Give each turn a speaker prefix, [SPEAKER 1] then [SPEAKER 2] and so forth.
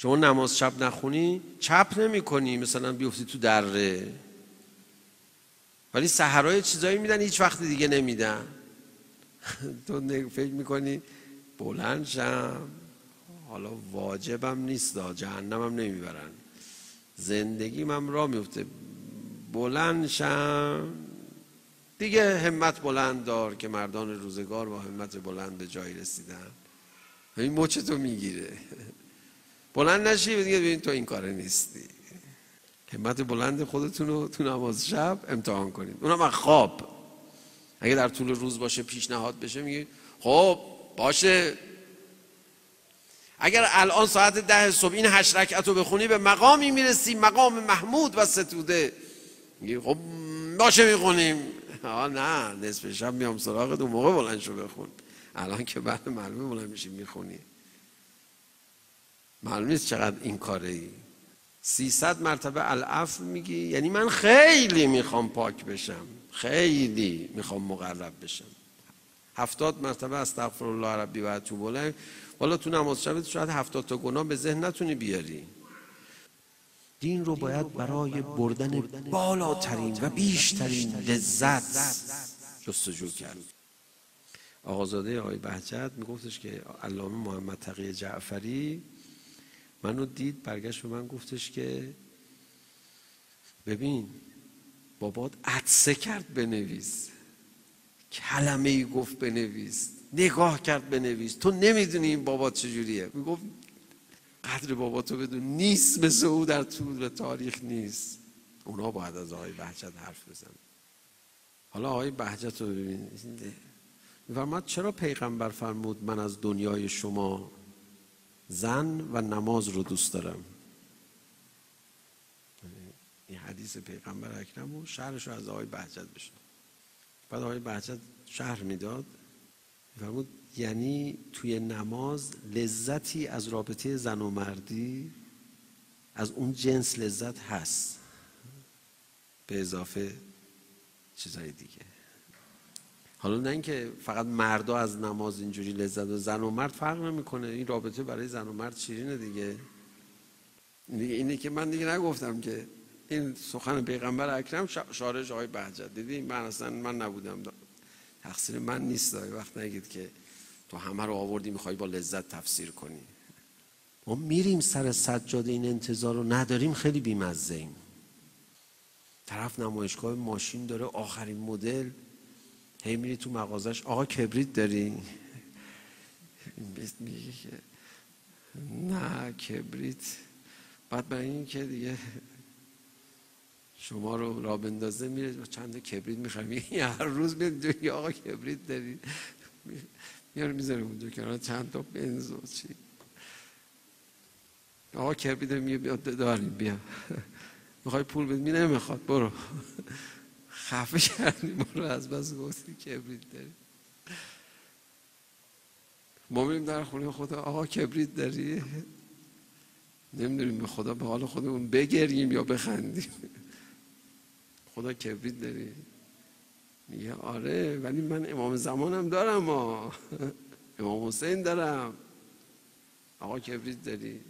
[SPEAKER 1] شما نماز شب نخونی چپ نمی کنی، مثلا بیفتی تو دره، ولی سحرای چیزایی میدن هیچ وقت دیگه نمیدن. تو فکر میکنی بلند شم، حالا واجبم نیست، جهنمم نمیبرن، زندگیم هم راه میفته، بلند شم دیگه، همت بلند دار که مردان روزگار با همت بلند به جایی رسیدن. این مچتو میگیره، بلند نشی دیگه، ببین تو این کاره نیستی. همت بلند خودتون رو تو نماز شب امتحان کنید، اونم از خواب. اگه در طول روز باشه پیشنهاد بشه میگی خب باشه، اگر الان ساعت 10 صبح این 8 رکعت رو بخونی به مقامی میرسی، مقام محمود و ستوده. میگی خب باشه میخونیم. نه نصف شب میام سراغت، اون موقع بلند شو بخون. الان که بعد معلومه بلند میشی میخونی، معلوم نیست چقدر این کاره ای. 300 مرتبه العفو میگی، یعنی من خیلی میخوام پاک بشم، خیلی میخوام مقرب بشم. 70 مرتبه استغفر الله ربی و اتوب الیه. والا تو نماز شب شاید 70 تا گناه به ذهن نتونی بیاری. دین رو باید برای بردن بالاترین و بیشترین لذت جستجو کرد. آقازاده آقای بهجت میگفتش که علامه محمد تقی جعفری منو دید، برگشت به من گفتش که ببین بابات عطسه کرد بنویس، کلمه ای گفت بنویس، نگاه کرد بنویس، تو نمیدونی این بابات چجوریه. میگفت قدر باباتو بدون، نیست مثل او در طول تاریخ نیست. اونا باید از آقای بهجت حرف بزن. حالا آقای بهجت رو ببین، فرمود چرا پیغمبر فرمود من از دنیای شما زن و نماز رو دوست دارم؟ این حدیث پیغمبر اکرم و شرحش رو از آقای بهجت بشن. بعد آقای بهجت شرح میداد، فرمود یعنی توی نماز لذتی از رابطه زن و مردی از اون جنس لذت هست، به اضافه چیزای دیگه. حالا نه اینکه فقط مردا از نماز اینجوری لذت و زن و مرد فرق نمیکنه، این رابطه برای زن و مرد شیرینه دیگه. اینه که من دیگه نگفتم که این سخن پیغمبر اکرم شارژ آقای بهجت. دیدی من اصلا من نبودم، تقصیر من نیست. وقت نگید که تو همه رو آوردی میخوای با لذت تفسیر کنی. ما میریم سر سجاده، این انتظار رو نداریم، خیلی بیمزه ایم. طرف نمایشگاه ماشین داره آخرین مدل، هی میری تو مغازش آقا کبریت داری؟ میگه که نه کبریت. بعد برای این که دیگه شما رو را بندازه میره چند کبریت میخوام، هر روز میاد آقا کبریت داری؟ میاره میذاره اونجا کنار چند تا بنز و چی، آقا کبریت داریم بیا، میخوای پول بدی؟ می نمیخواد، برو. خفه کردیم ما رو از بس گفتی کبریت داری. ما میریم در خونه خدا آقا کبریت داری؟ نمیدونیم به خدا به حال خودمون بگریم یا بخندیم. خدا کبریت داری؟ میگه آره ولی من امام زمانم دارم، امام حسین دارم. آقا کبریت داری؟